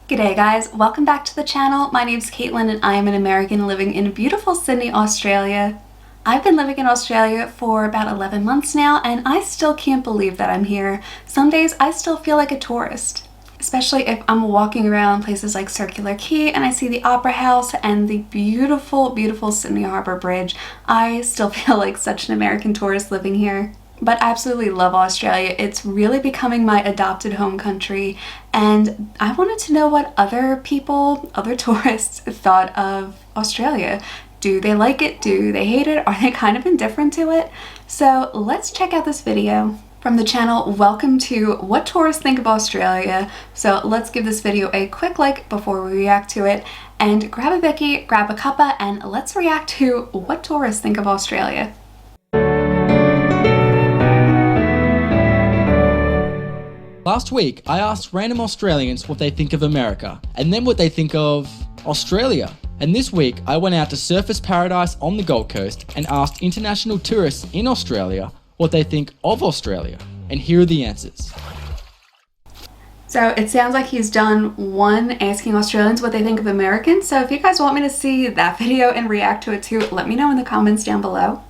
G'day guys, welcome back to the channel. My name's Kaitlyn and I am an American living in beautiful Sydney, Australia. I've been living in Australia for about 11 months now and I still can't believe that I'm here. Some days I still feel like a tourist, especially if I'm walking around places like Circular Quay and I see the Opera House and the beautiful, beautiful Sydney Harbour Bridge. I still feel like such an American tourist living here. But I absolutely love Australia. It's really becoming my adopted home country, and I wanted to know what other people, other tourists, thought of Australia. Do they like it? Do they hate it? Are they kind of indifferent to it? So let's check out this video. From the channel, welcome to What Tourists Think of Australia. So let's give this video a quick like before we react to it, and grab a Bicky, grab a cuppa, and let's react to what tourists think of Australia. Last week, I asked random Australians what they think of America, and then what they think of Australia. And this week, I went out to Surfers Paradise on the Gold Coast and asked international tourists in Australia what they think of Australia. And here are the answers. So it sounds like he's done one asking Australians what they think of Americans. So if you guys want me to see that video and react to it too, let me know in the comments down below.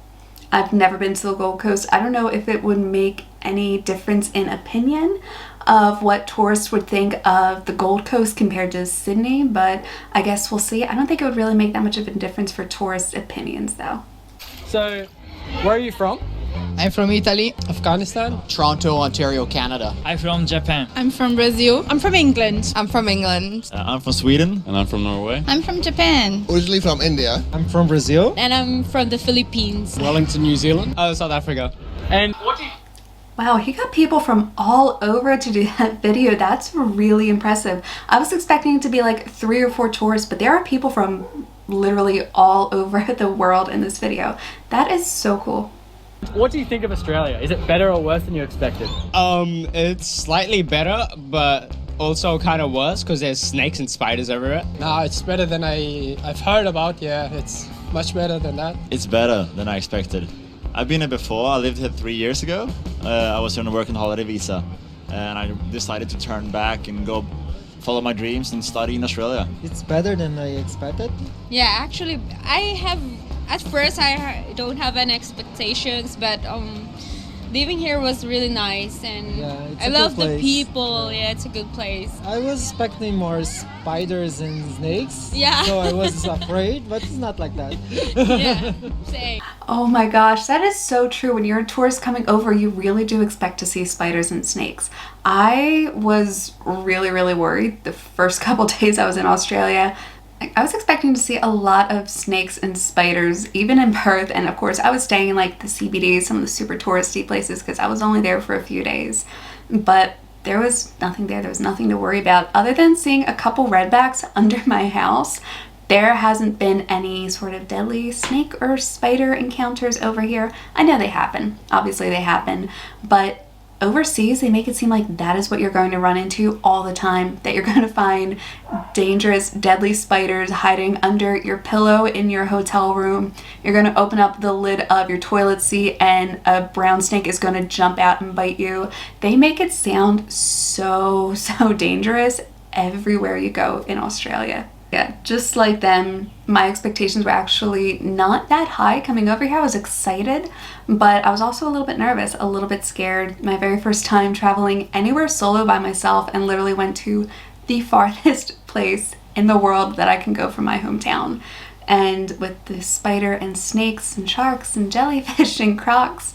I've never been to the Gold Coast. I don't know if it would make any difference in opinion of what tourists would think of the Gold Coast compared to Sydney, but I guess we'll see. I don't think it would really make that much of a difference for tourist opinions though. So, where are you from? I'm from Italy. Afghanistan. Toronto, Ontario, Canada. I'm from Japan. I'm from Brazil. I'm from England. I'm from England. I'm from Sweden. And I'm from Norway. I'm from Japan. Originally from India. I'm from Brazil. And I'm from the Philippines. Wellington, New Zealand. South Africa. And what do you... Wow, he got people from all over to do that video. That's really impressive. I was expecting it to be like 3 or 4 tourists, but there are people from literally all over the world in this video. That is so cool. What do you think of Australia? Is it better or worse than you expected? It's slightly better, but also kind of worse because there's snakes and spiders everywhere. No, it's better than I've heard about. Yeah, it's much better than that. It's better than I expected. I've been here before. I lived here 3 years ago. I was on a working holiday visa, and I decided to turn back and go follow my dreams and study in Australia. It's better than I expected. Yeah, actually, at first I don't have any expectations, but living here was really nice, and Yeah, it's I a love good the place. people. Yeah, it's a good place. I was expecting more spiders and snakes. Yeah. So I was afraid, but it's not like that. Yeah, same. Oh my gosh, that is so true. When you're a tourist coming over, you really do expect to see spiders and snakes. I was really, really worried the first couple days I was in Australia. I was expecting to see a lot of snakes and spiders, even in Perth, and of course I was staying in like the CBD, some of the super touristy places, because I was only there for a few days. But there was nothing there. There was nothing to worry about other than seeing a couple redbacks under my house. There hasn't been any sort of deadly snake or spider encounters over here. I know they happen. Obviously they happen. But overseas, they make it seem like that is what you're going to run into all the time. That you're going to find dangerous, deadly spiders hiding under your pillow in your hotel room. You're going to open up the lid of your toilet seat and a brown snake is going to jump out and bite you. They make it sound so dangerous everywhere you go in Australia. Yeah, just like them, my expectations were actually not that high coming over here. I was excited, but I was also a little bit nervous, a little bit scared. My very first time traveling anywhere solo by myself, and literally went to the farthest place in the world that I can go from my hometown. And with the spider and snakes and sharks and jellyfish and crocs,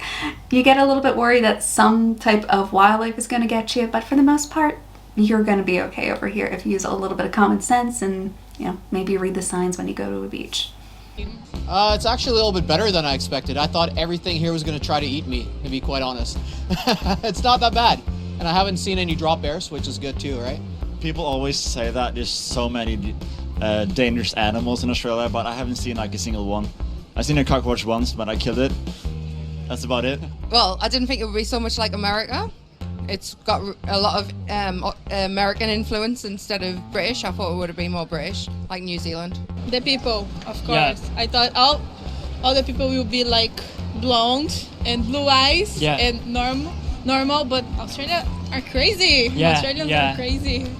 you get a little bit worried that some type of wildlife is going to get you, but for the most part, you're going to be okay over here if you use a little bit of common sense and, you know, maybe read the signs when you go to a beach. It's actually a little bit better than I expected. I thought everything here was going to try to eat me, to be quite honest. It's not that bad. And I haven't seen any drop bears, which is good too, right? People always say that there's so many dangerous animals in Australia, but I haven't seen like a single one. I've seen a cockroach once, but I killed it. That's about it. Well, I didn't think it would be so much like America. It's got a lot of American influence instead of British. I thought it would have been more British, like New Zealand. The people, of course. Yeah. I thought all the people will be like blonde and blue eyes and normal, but Australia are crazy. Yeah, Australians yeah. are crazy.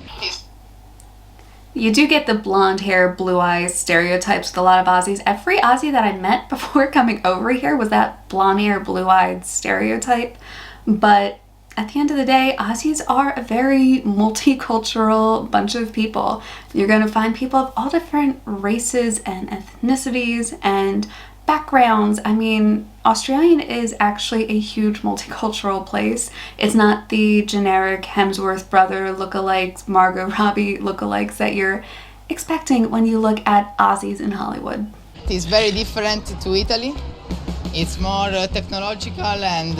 You do get the blonde hair, blue eyes stereotypes with a lot of Aussies. Every Aussie that I met before coming over here was that blonde hair, blue eyed stereotype. But at the end of the day, Aussies are a very multicultural bunch of people. You're going to find people of all different races and ethnicities and backgrounds. I mean, Australian is actually a huge multicultural place. It's not the generic Hemsworth brother lookalikes, Margot Robbie lookalikes that you're expecting when you look at Aussies in Hollywood. It's very different to Italy. It's more technological and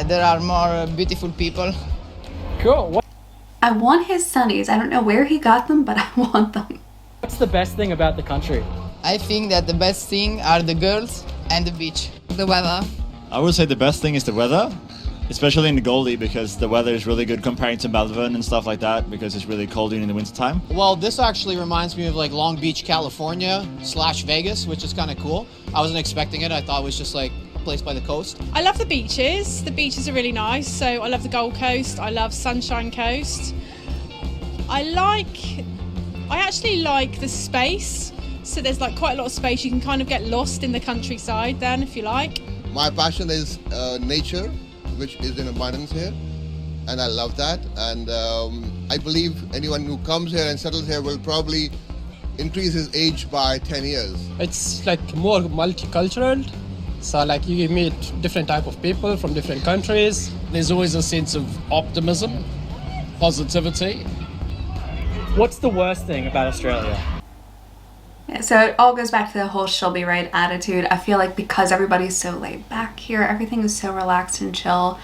there are more beautiful people. Cool. I want his sunnies. I don't know where he got them, but I want them. What's the best thing about the country? I think that the best thing are the girls and the beach. The weather. I would say the best thing is the weather, especially in the Goldie, because the weather is really good comparing to Melbourne and stuff like that, because it's really cold in the wintertime. Well, this actually reminds me of like Long Beach, California / Vegas, which is kind of cool. I wasn't expecting it. I thought it was just like a place by the coast. I love the beaches. The beaches are really nice. So I love the Gold Coast. I love Sunshine Coast. I actually like the space. So there's like quite a lot of space. You can kind of get lost in the countryside then if you like. My passion is nature, which is in abundance here, and I love that. And I believe anyone who comes here and settles here will probably increase his age by 10 years. It's like more multicultural. So like you meet different type of people from different countries. There's always a sense of optimism, positivity. What's the worst thing about Australia? So it all goes back to the whole she'll be right attitude. I feel like because everybody's so laid back here, everything is so relaxed and chill.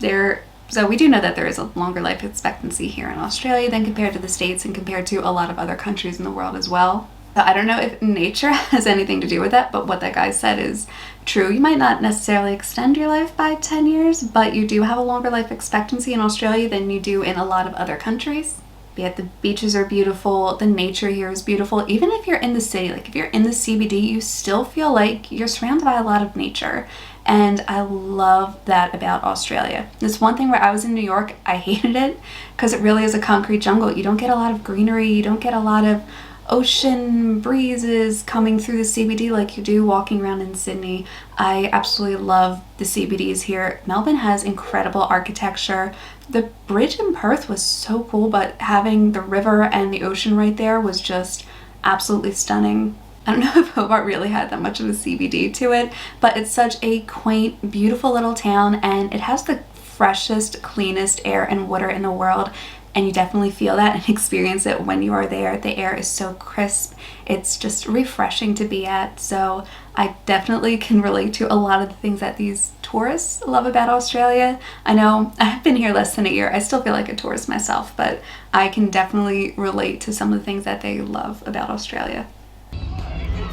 So we do know that there is a longer life expectancy here in Australia than compared to the States and compared to a lot of other countries in the world as well. So I don't know if nature has anything to do with that, but what that guy said is true. You might not necessarily extend your life by 10 years, but you do have a longer life expectancy in Australia than you do in a lot of other countries. Yet the beaches are beautiful, the nature here is beautiful. Even if you're in the city, like if you're in the CBD, you still feel like you're surrounded by a lot of nature. And I love that about Australia. This one thing where I was in New York, I hated it because it really is a concrete jungle. You don't get a lot of greenery, you don't get a lot of ocean breezes coming through the CBD like you do walking around in Sydney. I absolutely love the CBDs here. Melbourne has incredible architecture. The bridge in Perth was so cool, but having the river and the ocean right there was just absolutely stunning. I don't know if Hobart really had that much of a CBD to it, but it's such a quaint, beautiful little town, and it has the freshest, cleanest air and water in the world. And you definitely feel that and experience it when you are there. The air is so crisp. It's just refreshing to be at. So I definitely can relate to a lot of the things that these tourists love about Australia. I know I've been here less than a year. I still feel like a tourist myself, but I can definitely relate to some of the things that they love about Australia.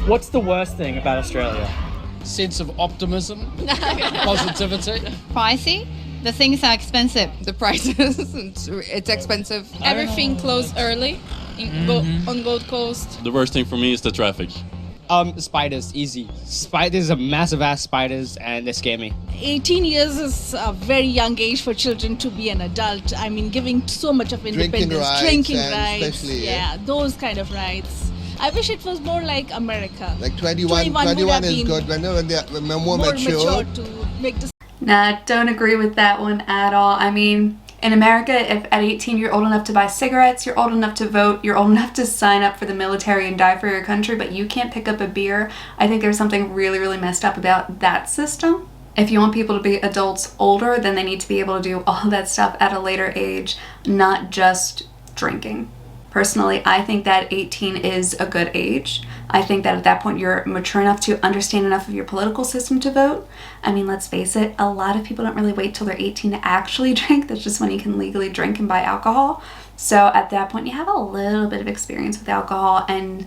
What's the worst thing about Australia? Sense of optimism, positivity. Pricey. The things are expensive. The prices, it's expensive. Everything closed early on Gold Coast. The worst thing for me is the traffic. Spiders, easy. Spiders are massive ass spiders and they scare me. 18 years is a very young age for children to be an adult. I mean, giving so much of independence. Drinking rights. Yeah, those kind of rights. I wish it was more like America. Like 21 is good when they're more mature to make this. Nah, don't agree with that one at all. I mean, in America, if at 18 you're old enough to buy cigarettes, you're old enough to vote, you're old enough to sign up for the military and die for your country, but you can't pick up a beer, I think there's something really, really messed up about that system. If you want people to be adults older, then they need to be able to do all that stuff at a later age, not just drinking. Personally, I think that 18 is a good age. I think that at that point you're mature enough to understand enough of your political system to vote. I mean, let's face it, a lot of people don't really wait till they're 18 to actually drink. That's just when you can legally drink and buy alcohol. So at that point you have a little bit of experience with alcohol, and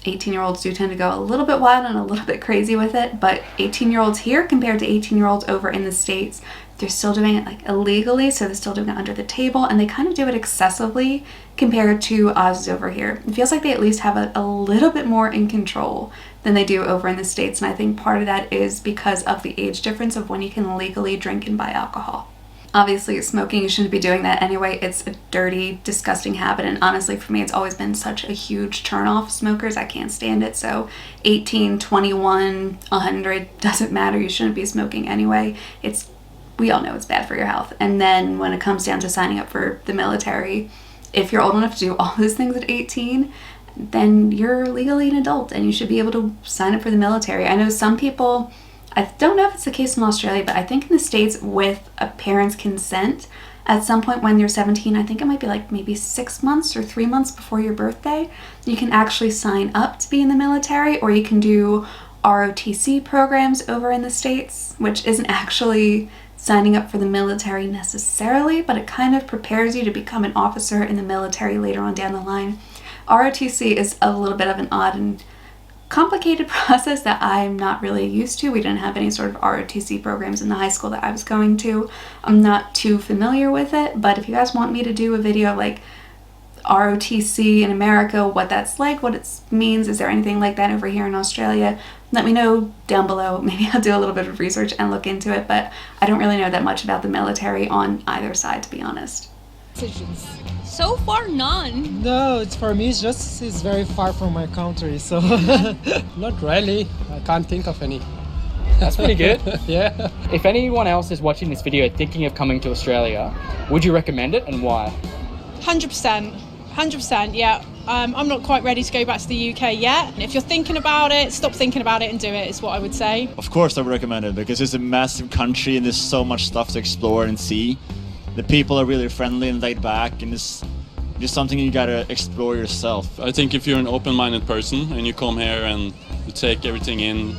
18-year-olds do tend to go a little bit wild and a little bit crazy with it. But 18-year-olds here compared to 18-year-olds over in the States, they're still doing it like illegally, so they're still doing it under the table, and they kind of do it excessively compared to Aussies over here. It feels like they at least have a little bit more in control than they do over in the States, and I think part of that is because of the age difference of when you can legally drink and buy alcohol. Obviously, smoking, you shouldn't be doing that anyway. It's a dirty, disgusting habit, and honestly, for me, it's always been such a huge turn-off. Smokers, I can't stand it. So 18, 21, 100, doesn't matter. You shouldn't be smoking anyway. We all know it's bad for your health. And then when it comes down to signing up for the military, if you're old enough to do all those things at 18, then you're legally an adult and you should be able to sign up for the military. I know some people, I don't know if it's the case in Australia, but I think in the States with a parent's consent, at some point when you're 17, I think it might be like maybe 6 months or 3 months before your birthday, you can actually sign up to be in the military, or you can do ROTC programs over in the States, which isn't actually signing up for the military necessarily, but it kind of prepares you to become an officer in the military later on down the line. ROTC is a little bit of an odd and complicated process that I'm not really used to. We didn't have any sort of ROTC programs in the high school that I was going to. I'm not too familiar with it, but if you guys want me to do a video like ROTC in America, what that's like, what it means, is there anything like that over here in Australia, let me know down below. Maybe I'll do a little bit of research and look into it, but I don't really know that much about the military on either side, to be honest. So far, none. No, it's for me. It's very far from my country, so Not really. I can't think of any. That's pretty good. Yeah. If anyone else is watching this video thinking of coming to Australia, would you recommend it and why? 100%. 100%, yeah. I'm not quite ready to go back to the UK yet. If you're thinking about it, stop thinking about it and do it, is what I would say. Of course I would recommend it, because it's a massive country and there's so much stuff to explore and see. The people are really friendly and laid back, and it's just something you gotta explore yourself. I think if you're an open-minded person and you come here and you take everything in,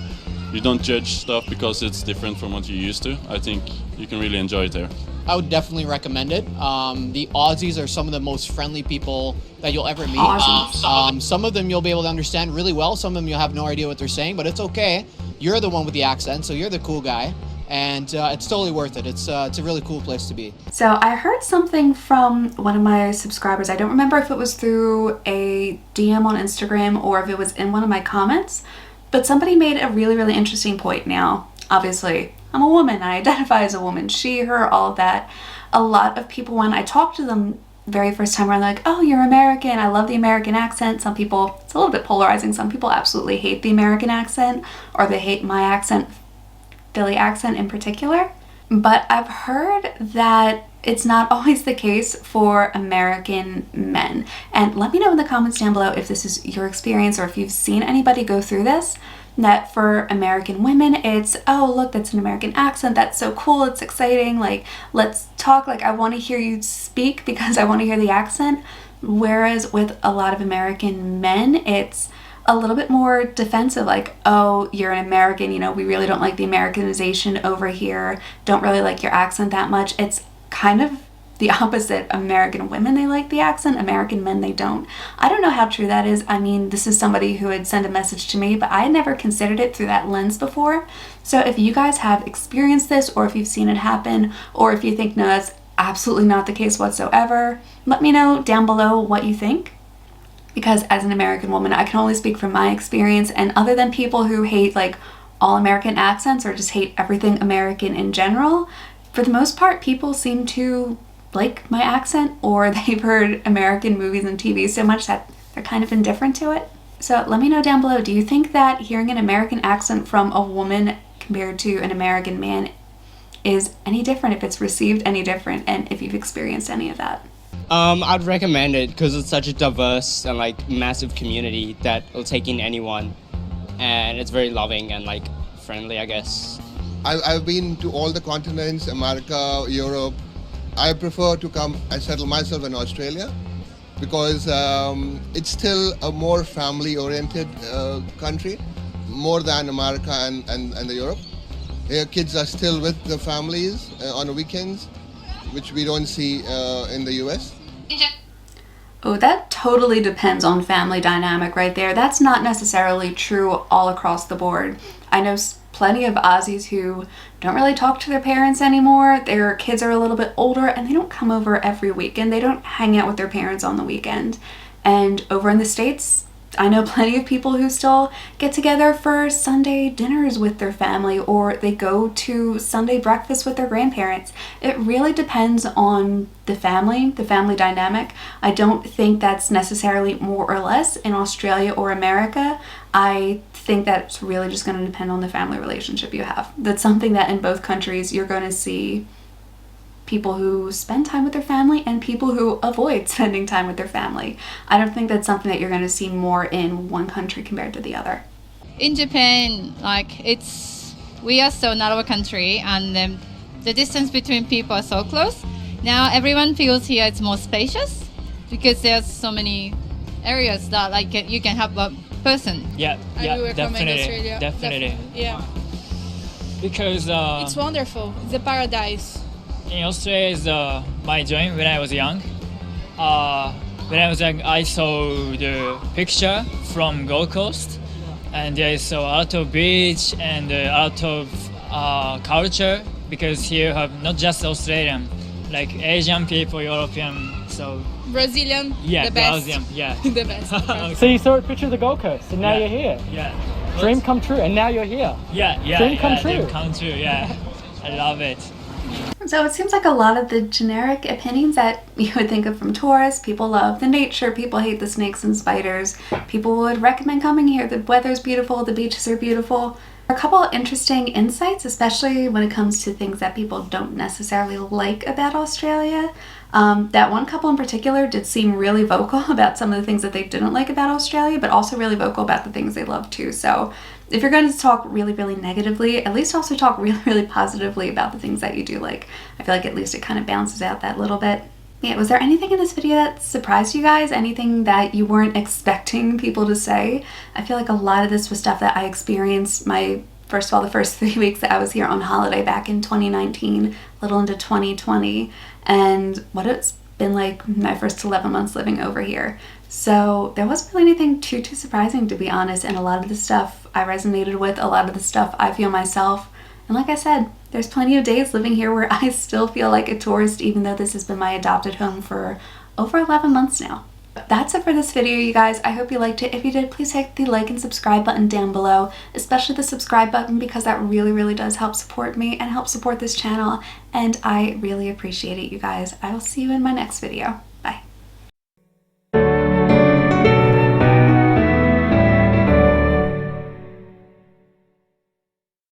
you don't judge stuff because it's different from what you're used to, I think you can really enjoy it there. I would definitely recommend it. The Aussies are some of the most friendly people that you'll ever meet. Some of them you'll be able to understand really well. Some of them you'll have no idea what they're saying, but it's okay. You're the one with the accent, so you're the cool guy. And it's totally worth it. It's a really cool place to be. So I heard something from one of my subscribers. I don't remember if it was through a DM on Instagram or if it was in one of my comments, but somebody made a really, really interesting point. Now, obviously, I'm a woman. I identify as a woman. She, her, all of that. A lot of people, when I talk to them very first time around, they're like, oh, you're American. I love the American accent. Some people, it's a little bit polarizing. Some people absolutely hate the American accent, or they hate my accent, Philly accent in particular. But I've heard that it's not always the case for American men. And let me know in the comments down below if this is your experience or if you've seen anybody go through this, that for American women, it's, oh, look, that's an American accent. That's so cool. It's exciting. Like, let's talk. Like, I want to hear you speak because I want to hear the accent. Whereas with a lot of American men, it's a little bit more defensive, like, oh, you're an American, you know, we really don't like the Americanization over here, don't really like your accent that much. It's kind of the opposite. American women, they like the accent, American men, they don't. I don't know how true that is. I mean, this is somebody who had sent a message to me, but I had never considered it through that lens before. So if you guys have experienced this, or if you've seen it happen, or if you think, no, that's absolutely not the case whatsoever, let me know down below what you think. Because as an American woman, I can only speak from my experience, and other than people who hate like all American accents or just hate everything American in general, for the most part, people seem to like my accent, or they've heard American movies and TV so much that they're kind of indifferent to it. So let me know down below, do you think that hearing an American accent from a woman compared to an American man is any different, if it's received any different, and if you've experienced any of that? I'd recommend it because it's such a diverse and like massive community that will take in anyone, and it's very loving and like friendly, I guess. I've been to all the continents, America, Europe. I prefer to come and settle myself in Australia because it's still a more family-oriented country, more than America and the Europe. Here kids are still with the families on the weekends, which we don't see in the US. Oh, that totally depends on family dynamic right there. That's not necessarily true all across the board. I know plenty of Aussies who don't really talk to their parents anymore. Their kids are a little bit older and they don't come over every weekend. They don't hang out with their parents on the weekend. And over in the States, I know plenty of people who still get together for Sunday dinners with their family, or they go to Sunday breakfast with their grandparents. It really depends on the family dynamic. I don't think that's necessarily more or less in Australia or America. I think that's really just going to depend on the family relationship you have. That's something that in both countries you're going to see people who spend time with their family and people who avoid spending time with their family. I don't think that's something that you're going to see more in one country compared to the other. In Japan, we are so narrow country, and the distance between people are so close. Now everyone feels here it's more spacious because there's so many areas that you can have a person. Yeah, I will recommend Australia. Definitely. Yeah. Because it's wonderful. It's a paradise. In Australia is my dream when I was young. When I was young, I saw the picture from Gold Coast, and there is a lot of beach and a lot of culture, because here have not just Australian, like Asian people, European, so Brazilian, yeah, the best. Brazilian, yeah, the best. So you saw a picture of the Gold Coast, and now you're here. Yeah. Dream come true, and now you're here. Yeah. Dream come true. Dream come true. Yeah, I love it. So it seems like a lot of the generic opinions that you would think of from tourists. People love the nature, people hate the snakes and spiders, people would recommend coming here, the weather's beautiful, the beaches are beautiful. A couple of interesting insights, especially when it comes to things that people don't necessarily like about Australia. That one couple in particular did seem really vocal about some of the things that they didn't like about Australia, but also really vocal about the things they love too. So if you're going to talk really, really negatively, at least also talk really, really positively about the things that you do like. I feel like at least it kind of balances out that little bit. Yeah, was there anything in this video that surprised you guys? Anything that you weren't expecting people to say? I feel like a lot of this was stuff that I experienced first of all, the first 3 weeks that I was here on holiday back in 2019, a little into 2020, and what it's been like my first 11 months living over here. So there wasn't really anything too surprising, to be honest, and a lot of the stuff I resonated with, a lot of the stuff I feel myself. And like I said, there's plenty of days living here where I still feel like a tourist, even though this has been my adopted home for over 11 months now. That's it for this video, you guys. I hope you liked it. If you did, please hit the like and subscribe button down below, especially the subscribe button, because that really, really does help support me and help support this channel, and I really appreciate it, you guys. I will see you in my next video.